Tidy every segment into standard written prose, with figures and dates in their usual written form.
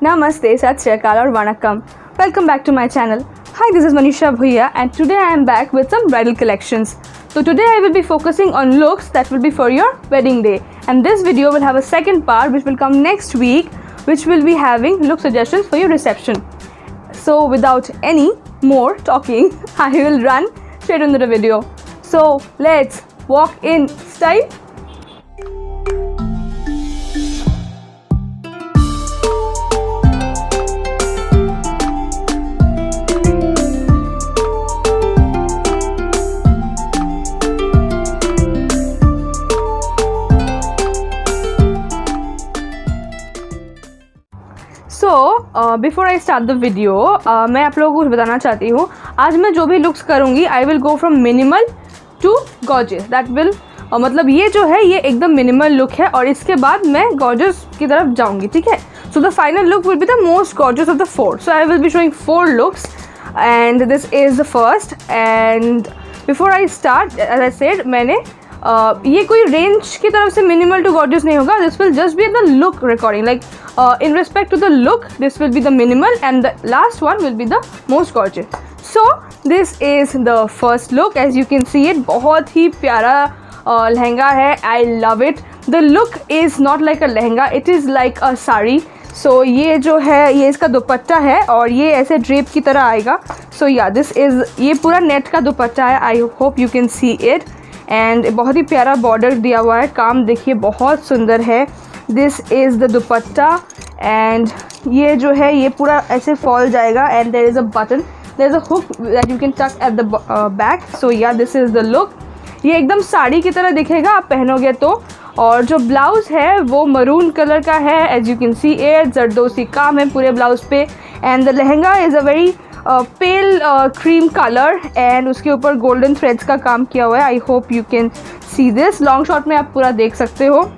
Namaste, Sat Shri Akal or Vanakkam. Welcome back to my channel. Hi, this is Manisha Bhuiya and today I am back with some bridal collections. So today I will be focusing on looks that will be for your wedding day, and this video will have a second part which will come next week, which will be having look suggestions for your reception. So without any more talking, I will run straight into the video. So let's walk in style. Before I start the video मैं आप लोगों को कुछ बताना चाहती हूँ. आज मैं जो भी लुक्स करूँगी I will go from minimal to gorgeous. That will मतलब ये जो है ये एकदम मिनिमल लुक है और इसके बाद मैं गॉर्जियस की तरफ जाऊँगी. ठीक है. So the final look will be the most gorgeous of the four. So I will be showing 4 looks and this is the first. And before I start as I said मैंने ये कोई range की तरफ से minimal to gorgeous नहीं होगा. This will just be the look recording. Like in respect to the look, this will be the minimal and the last one will be the most gorgeous. So this is the first look. As you can see it, बहुत ही प्यारा लहंगा है. I love it. The look is not like a lehenga, it is like a sari. So ये जो है ये इसका दुपट्टा है और ये ऐसे ड्रेप की तरह आएगा. So yeah, this is ये पूरा नेट का दुपट्टा है. I hope you can see it. And बहुत ही प्यारा बॉर्डर दिया हुआ है. काम देखिए बहुत सुंदर है. This is the dupatta and ये जो है ये पूरा ऐसे फॉल जाएगा and there is a button, there is a hook that you can tuck at the back. So yeah this is the look. ये एकदम साड़ी की तरह दिखेगा आप पहनोगे तो. और जो ब्लाउज़ है वो मरून कलर का है. As you can see it zardozi काम है पूरे ब्लाउज़ पे. And the lehenga is a very pale cream colour and उसके ऊपर गोल्डन थ्रेड्स का काम किया हुआ है. I hope you can see this. Long shot में आप पूरा देख सकते हो.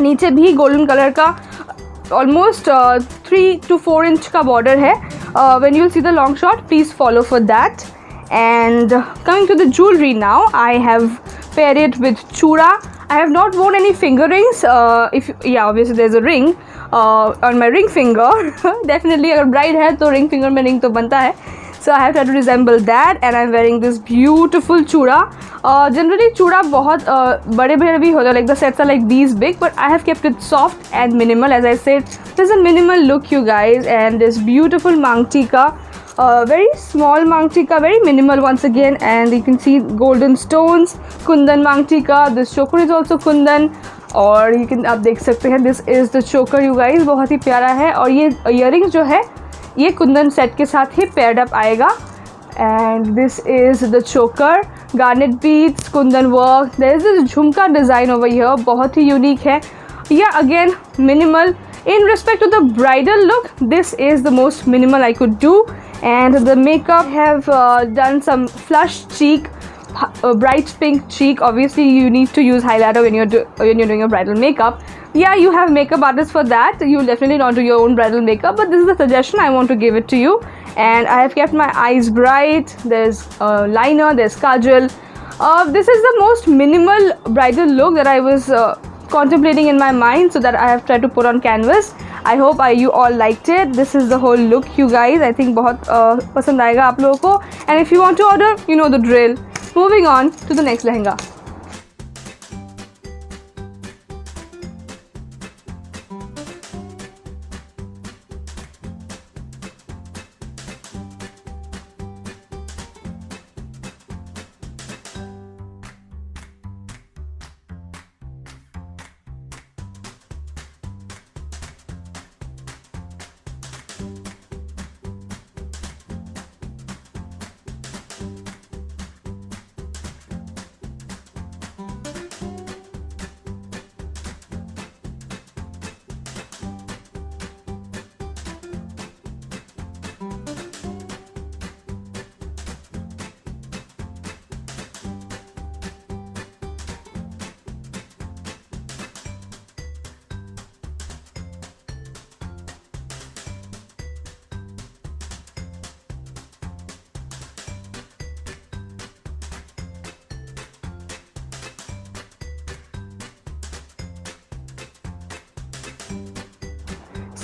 नीचे भी गोल्डन कलर का ऑलमोस्ट 3 to 4 इंच का बॉर्डर है. When you will see the long shot please follow for that. And coming to the jewellery now, I have pair it with chooda. I have not worn any finger rings. Obviously there's a ring on my ring finger. Definitely अगर bride है तो ring finger में ring तो बनता है. So I have tried to resemble that and I'm wearing this beautiful चूड़ा. Generally चूड़ा बहुत बड़े बड़े भी होते हैं, like the sets are like these big, but I have kept it soft and minimal. As I said, this is a minimal look you guys, and this beautiful मांग टीका, very small मांग टीका, very minimal once again, and you can see golden stones, Kundan मांग टीका. This choker is also Kundan और you can आप देख सकते हैं this is the choker you guys. बहुत ही प्यारा है और ये earrings जो है ये कुंदन सेट के साथ ही पेयर्ड अप आएगा. And this is the choker, garnet beads, kundan work. There is this jhumka design over here, बहुत ही यूनिक है. Yeah again minimal. In respect to the bridal look, this is the most minimal I could do. And the makeup have done some flush cheek, bright pink cheek. Obviously you need to use highlighter when you're doing your bridal makeup. Yeah, you have makeup artists for that. You definitely not do your own bridal makeup, but this is the suggestion I want to give it to you. And I have kept my eyes bright. There's liner, there's kajal. This is the most minimal bridal look that I was contemplating in my mind, so that I have tried to put on canvas. I hope you all liked it. This is the whole look you guys. I think बहुत पसंद आएगा आप लोगों को. And if you want to order, you know the drill. Moving on to the next lehenga.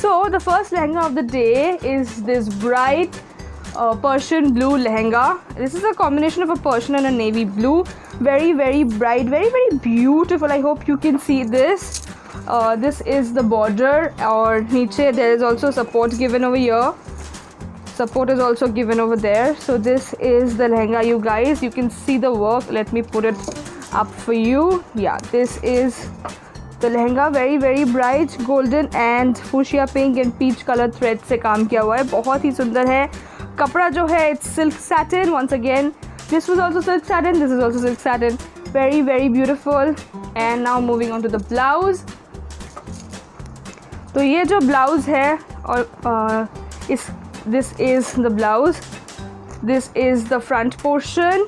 So the first lehenga of the day is this bright Persian blue lehenga. This is a combination of a Persian and a navy blue. Very bright, very beautiful. I hope you can see this. This is the border, और नीचे there is also support given over here. Support is also given over there. So this is the lehenga, you guys. You can see the work. Let me put it up for you. Yeah, this is the lehenga. Very bright golden and fuchsia pink and peach color thread से काम किया हुआ है. बहुत ही सुंदर है. कपड़ा जो है it's silk satin. Once again, this was also silk satin. This is also silk satin. Very beautiful. And now moving on to the blouse. तो ये जो ब्लाउज़ है और this is the blouse. This is the front portion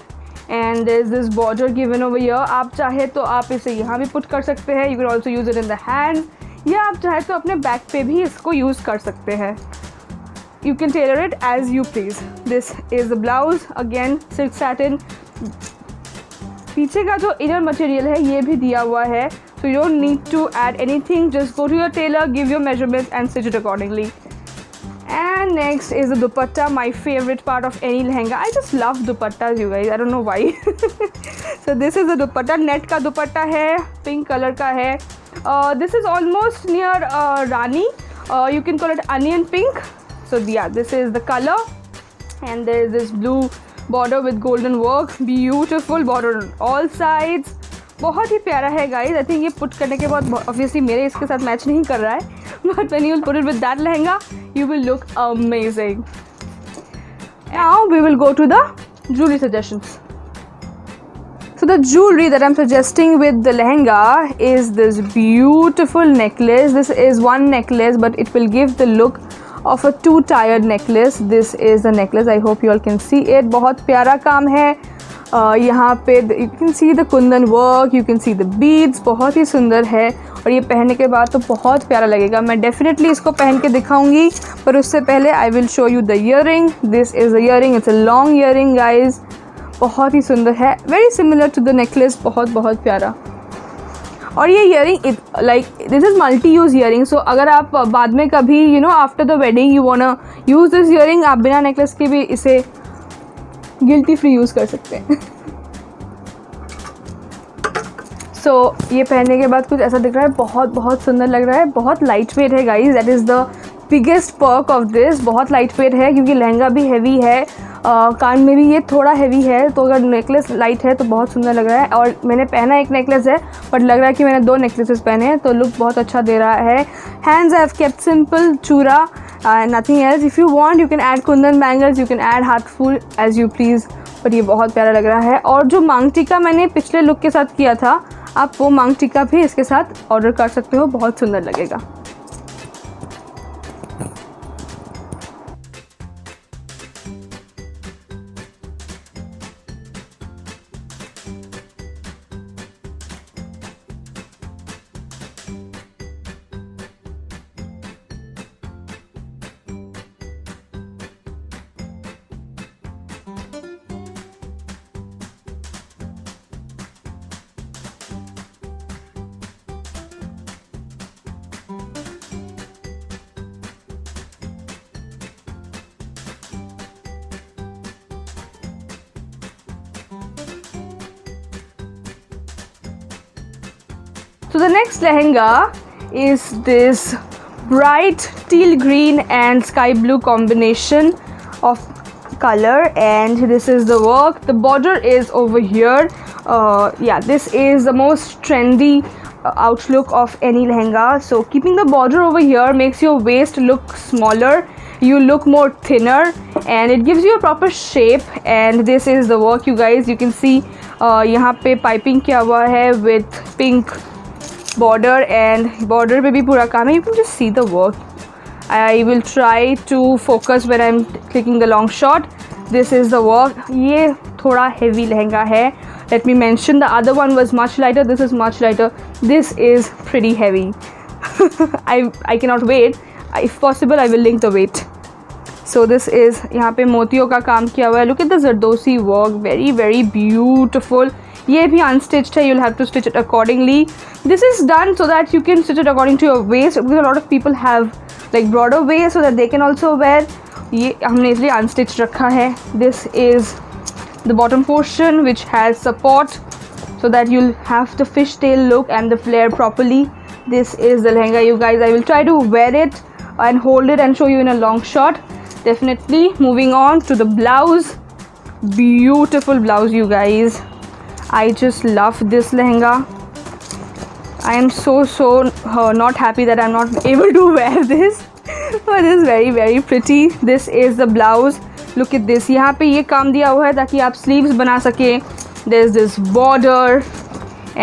and there is this border given over here. आप चाहे तो आप इसे यहाँ भी put कर सकते हैं. You can also use it in the hand. या आप चाहे तो अपने बैक पे भी इसको यूज़ कर सकते हैं. You can tailor it as you please. This is the blouse. Again silk satin. पीछे का जो inner material है ये भी दिया हुआ है. So you don't need to add anything. Just go to your tailor, give your measurements and stitch it accordingly. And next is the dupatta, my favorite part of any lehenga. I just love dupattas, you guys. I don't know why. So this is the dupatta. Net का दुपट्टा है, pink color का है. This is almost near Rani. You can call it onion pink. So yeah, this is the color. And there is this blue border with golden work. Beautiful border on all sides. बहुत ही प्यारा है guys. I think ये put करने के बाद obviously मेरे इसके साथ मैच नहीं कर रहा है. But when you will put it with that lehenga, you will look amazing. Now we will go to the jewelry suggestions. So the jewelry that I'm suggesting with the lehenga is this beautiful necklace. This is one necklace, but it will give the look of a two-tiered necklace. This is the necklace. I hope you all can see it. बहुत प्यारा काम है. यहाँ पे you can see the kundan work, you can see the beads. बहुत ही सुंदर है और ये पहनने के बाद तो बहुत प्यारा लगेगा. मैं डेफिनेटली इसको पहन के दिखाऊंगी, पर उससे पहले I will show you the earring. This is the earring. It's a long earring guys. बहुत ही सुंदर है. Very similar to the necklace. बहुत प्यारा. और ये earring like this is multi use earring. So अगर आप बाद में कभी you know after the wedding you want use this earring, आप बिना नेकलेस के भी इसे गिल्टी फ्री यूज़ कर सकते हैं. सो ये पहनने के बाद कुछ ऐसा दिख रहा है. बहुत सुंदर लग रहा है. बहुत लाइट वेट है guys. That is the biggest perk of this. बहुत लाइट वेट है क्योंकि लहंगा भी हैवी है. कान में भी ये थोड़ा हैवी है, तो अगर नेकलेस लाइट है तो बहुत सुंदर लग रहा है. और मैंने पहना एक नेकलेस है, बट लग रहा है कि मैंने 2 नेकलेसेस पहने हैं, तो लुक बहुत अच्छा दे रहा है. Hands I have kept simple, chura, nothing else. If you want you can add kundan bangles, you can add hathphool as you please. But ये बहुत प्यारा लग रहा है. और जो मांग टीका मैंने पिछले लुक के साथ किया था, आप वो मांग टीका भी इसके साथ ऑर्डर कर सकते हो. बहुत सुंदर लगेगा. So the next lehenga is this bright teal green and sky blue combination of color, and this is the work. The border is over here. Yeah, this is the most trendy outlook of any lehenga. So keeping the border over here makes your waist look smaller. You look more thinner and it gives you a proper shape. And this is the work, you guys. You can see यहाँ पे piping किया हुआ है with pink border, and border पे भी पूरा काम है. You can just see the work. I will try to focus when I'm clicking the long shot. This is the work. ये थोड़ा heavy लहंगा है. Let me mention, the other one was much lighter. This is much lighter. This is pretty heavy. I cannot wait. If possible, I will link the weight. So this is, यहाँ पे मोतियों का काम किया हुआ है. Look at the Zardosi work. Very very beautiful. ये भी unstitched है. You'll have to stitch it accordingly. This is done so that you can stitch it according to your waist, because a lot of people have like broader way so that they can also wear. ये हमने इसलिए unstitched रखा है. This is the bottom portion which has support so that you'll have the fishtail look and the flare properly. This is the lehenga, you guys. I will try to wear it and hold it and show you in a long shot. Definitely. Moving on to the blouse. Beautiful blouse, you guys. I just love this lehenga. I am so not happy that I'm not able to wear this, but it's very very pretty. This is the blouse. Look at this. यहाँ पे ये काम दिया हुआ है ताकि आप sleeves बना सके. There's this border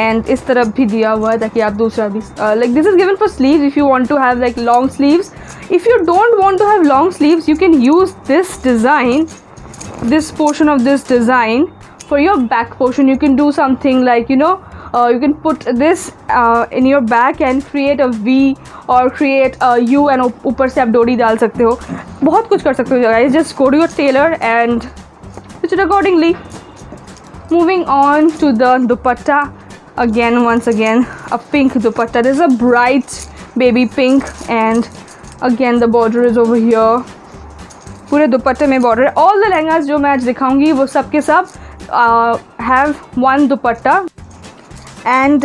and इस तरफ भी दिया हुआ है ताकि आप दूसरा भी like this is given for sleeves if you want to have like long sleeves. If you don't want to have long sleeves, you can use this design, this portion of this design for your back portion. You can do something like, you know, you can put this in your back and create a V or create a U and ऊपर से आप डोरी डाल सकते हो. बहुत कुछ कर सकते हो guys. Just go to your tailor and stitch it accordingly. Moving on to the dupatta. Again, once again, a pink dupatta. This is a bright baby pink and again the border is over here. पूरे दुपट्टे में border है. All the lehengas जो मैं आज दिखाऊंगी वो सब के सब have one dupatta. And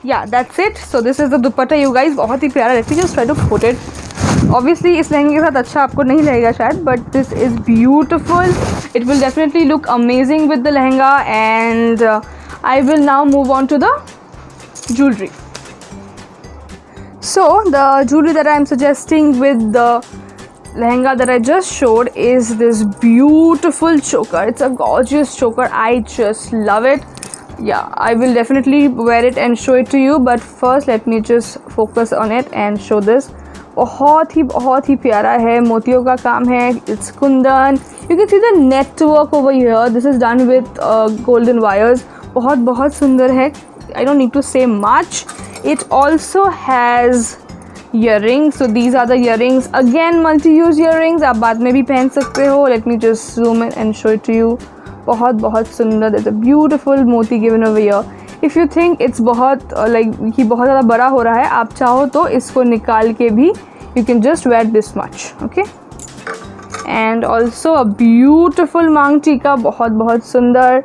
yeah, that's it. So this is the dupatta, you guys. बहुत ही प्यारा. Let me just try to put it. Obviously इस लहंगे के साथ अच्छा आपको नहीं लगेगा शायद, but this is beautiful. It will definitely look amazing with the lehenga. And I will now move on to the jewelry. So the jewelry that I am suggesting with the lehenga that I just showed is this beautiful choker. It's a gorgeous choker. I just love it. Yeah, I will definitely wear it and show it to you, but first let me just focus on it and show this. बहुत ही प्यारा है. मोतियों का काम है. It's kundan. You can see the network over here. This is done with golden wires. बहुत सुंदर है. I don't need to say much. It also has earrings. So these are the earrings. Again, multi-use earrings. आप बाद में भी पहन सकते हो. Let me just zoom in and show it to you. बहुत सुंदर. There's a beautiful moti given over here. If you think it's बहुत like ये बहुत ज़्यादा बड़ा हो रहा है, आप चाहो तो इसको निकाल के भी you can just wear this much. Okay. And also a beautiful मांग टीका. बहुत सुंदर.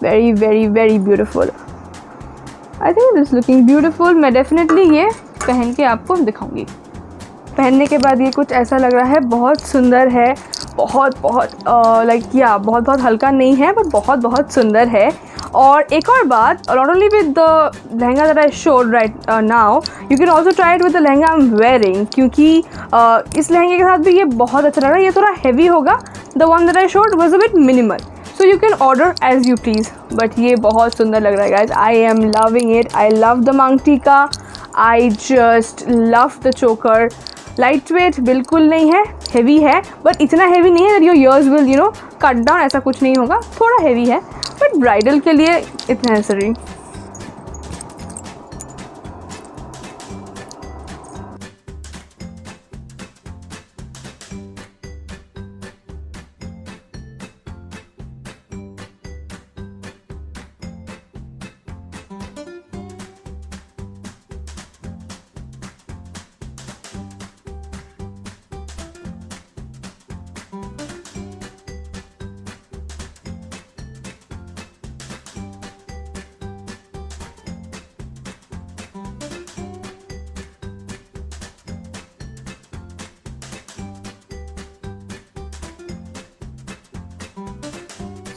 Very beautiful. I think this is looking beautiful. मैं definitely ये पहन के आपको दिखाऊंगी. पहनने के बाद ये कुछ ऐसा लग रहा है. बहुत सुंदर है. बहुत like या बहुत हल्का नहीं है, but बहुत सुंदर है. और एक और बात, not only with the lehenga that I showed right now, you can also try it with the lehenga I'm wearing. क्योंकि इस लहंगे के साथ भी ये बहुत अच्छा लग रहा है. ये थोड़ा heavy होगा. The one that I showed was a bit minimal. So you can order as you please. But ये बहुत सुंदर लग रहा है guys. I am loving it. I love the मांग टीका. I just love the choker. Lightweight बिल्कुल नहीं है. Heavy है. But इतना heavy नहीं है that your ears will, you know, cut down. ऐसा कुछ नहीं होगा. थोड़ा heavy है. But bridal के लिए it's necessary.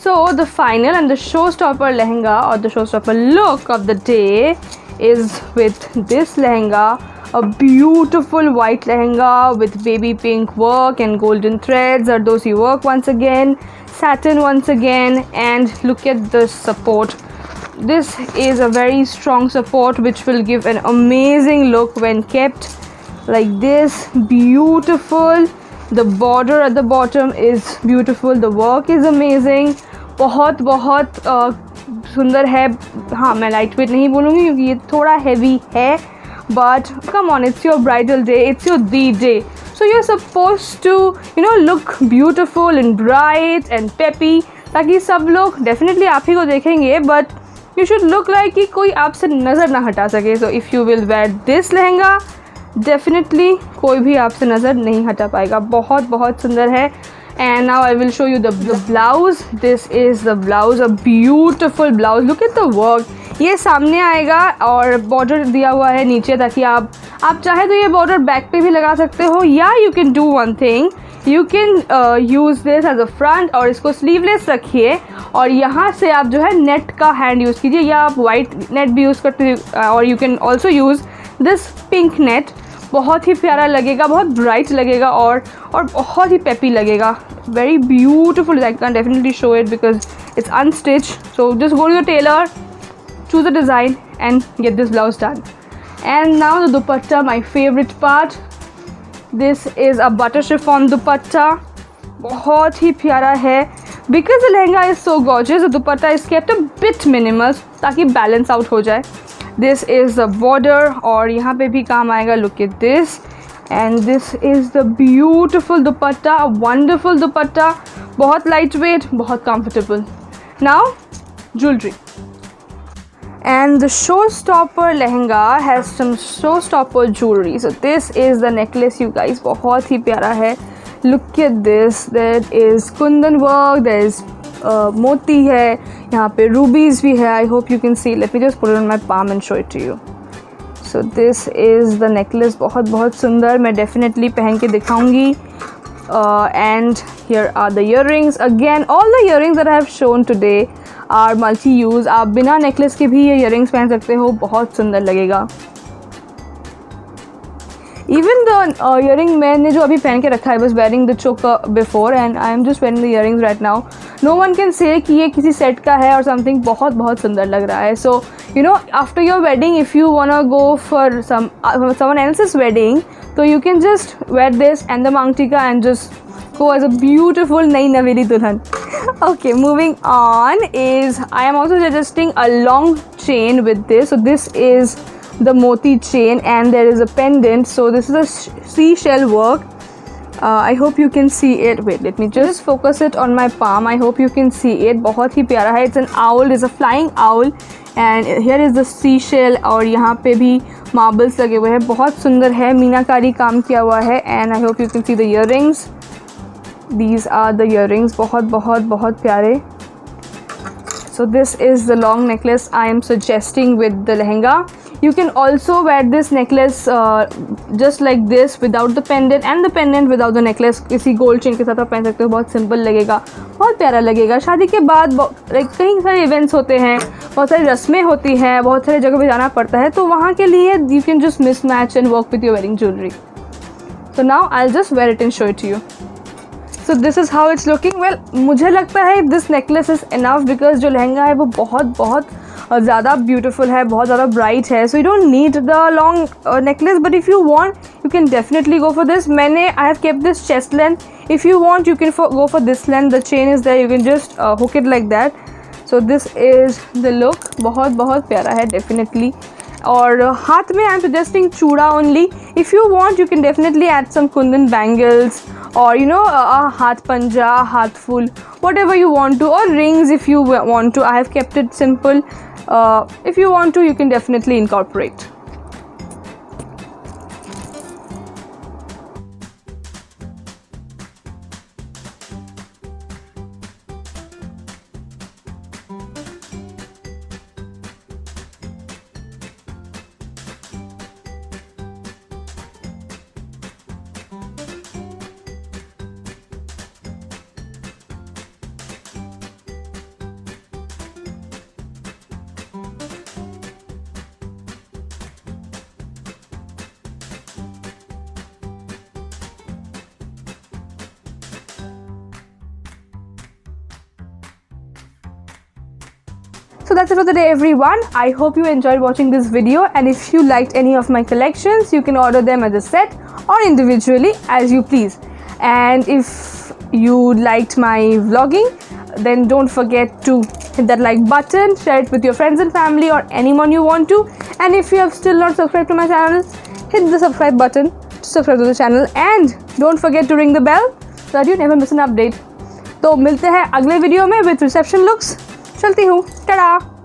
So the final and the showstopper lehenga or the showstopper look of the day is with this lehenga, a beautiful white lehenga with baby pink work and golden threads, Zardosi work once again, satin once again, and look at the support. This is a very strong support which will give an amazing look when kept like this. Beautiful. The border at the bottom is beautiful. The work is amazing. बहुत सुंदर है. हाँ, मैं light weight नहीं बोलूँगी क्योंकि ये थोड़ा हैवी है, but come on, it's your bridal day, it's your D-Day, so you're supposed to, you know, look beautiful and bright and peppy ताकि सब लोग definitely आप ही को देखेंगे, but you should look like कि कोई आपसे नज़र ना हटा सके. So if you will wear this lehenga, definitely कोई भी आपसे नज़र नहीं हटा पाएगा, बहुत बहुत सुंदर है। And now I will show you the blouse. This is the blouse, a beautiful blouse. Look at the work. ये सामने आएगा और बॉर्डर दिया हुआ है नीचे, ताकि आप चाहे तो ये बॉर्डर बैक पे भी लगा सकते हो, या you can do one thing, you can use this as a front और इसको स्लीवलेस रखिए और यहाँ से आप जो है नेट का हैंड यूज़ कीजिए, या आप वाइट नेट भी यूज़ करते और you can also use this pink net. बहुत ही प्यारा लगेगा, बहुत ब्राइट लगेगा और बहुत ही पेपी लगेगा। Very beautiful. I can definitely show it because it's unstitch. So just go to your tailor, choose a design and get this blouse done. And now the dupatta, my favorite part. This is a butter chiffon dupatta. बहुत ही प्यारा है। Because the lehenga is so gorgeous, the dupatta is kept a bit minimal ताकि balance out हो जाए। This is the border और यहाँ पे भी काम आएगा। Look at this. And this is the beautiful dupatta, a wonderful dupatta. बहुत lightweight, बहुत comfortable. Now, jewelry. And the showstopper lehenga has some showstopper jewelry. So this is the necklace, you guys. बहुत ही प्यारा है. Look at this. There is kundan work. There is moti है. यहाँ पे rubies भी है. I hope you can see. Let me just put it on my palm and show it to you. So this is the necklace. बहुत बहुत सुंदर. मैं definitely पहन के दिखाऊंगी. And here are the earrings. Again, all the earrings that I have shown today are multi-use. आप बिना necklace के भी ये earrings पहन सकते हो, बहुत सुंदर लगेगा। Even the earring मैंने जो अभी पहन के रखा है, was wearing the choker before and I am just wearing the earrings right now. No one can say कि ये किसी सेट का है और something, बहुत बहुत सुंदर लग रहा है। So you know, after your wedding, if you wanna go for someone else's wedding, so you can just wear this and the mangtika and just go as a beautiful नई नवेली दुल्हन। Okay, moving on is I am also suggesting a long chain with this. So this is the moti chain and there is a pendant. So this is a seashell work. I hope you can see it. Wait, let me just focus it on my palm. I hope you can see it. बहुत ही प्यारा है. It's an owl. It's a flying owl. And here is the seashell और यहाँ पे भी marbles लगे हुए हैं. बहुत सुंदर है. मीनाकारी काम किया हुआ है. And I hope you can see the earrings. These are the earrings. बहुत बहुत बहुत प्यारे. So this is the long necklace I am suggesting with the lehenga. You can also wear this necklace just like this without the pendant and the pendant without the necklace. किसी gold chain के साथ आप पहन सकते हो, बहुत simple लगेगा, बहुत प्यारा लगेगा। शादी के बाद कई सारे events होते हैं, बहुत सारी रस्में होती हैं, बहुत सारी जगह पे जाना पड़ता है, तो वहाँ के लिए you can just mismatch and work with your wedding jewelry. So now I'll just wear it and show it to you. So this is how it's looking. Well, मुझे लगता है this necklace is enough because जो लहंगा है वो बहुत बहुत ज़्यादा beautiful है, बहुत ज़्यादा bright है. So you don't need the long necklace, but if you want, you can definitely go for this. I have kept this chest length. If you want, you can go for this length. The chain is there. You can just hook it like that. So this is the look. बहुत बहुत प्यारा है definitely. और हाथ में I am suggesting चूड़ा only. If you want, you can definitely add some kundan bangles or you know a हाथ पंजा, हाथ फूल, whatever you want to, or rings if you want to. I have kept it simple. If you want to, you can definitely incorporate. So that's it for the day, everyone. I hope you enjoyed watching this video, and if you liked any of my collections, you can order them as a set or individually as you please. And if you liked my vlogging, then don't forget to hit that like button, share it with your friends and family or anyone you want to. And if you have still not subscribed to my channel, hit the subscribe button to subscribe to the channel, and don't forget to ring the bell so that you never miss an update. तो मिलते हैं अगले video में with reception looks. चलती हूँ, टाटा।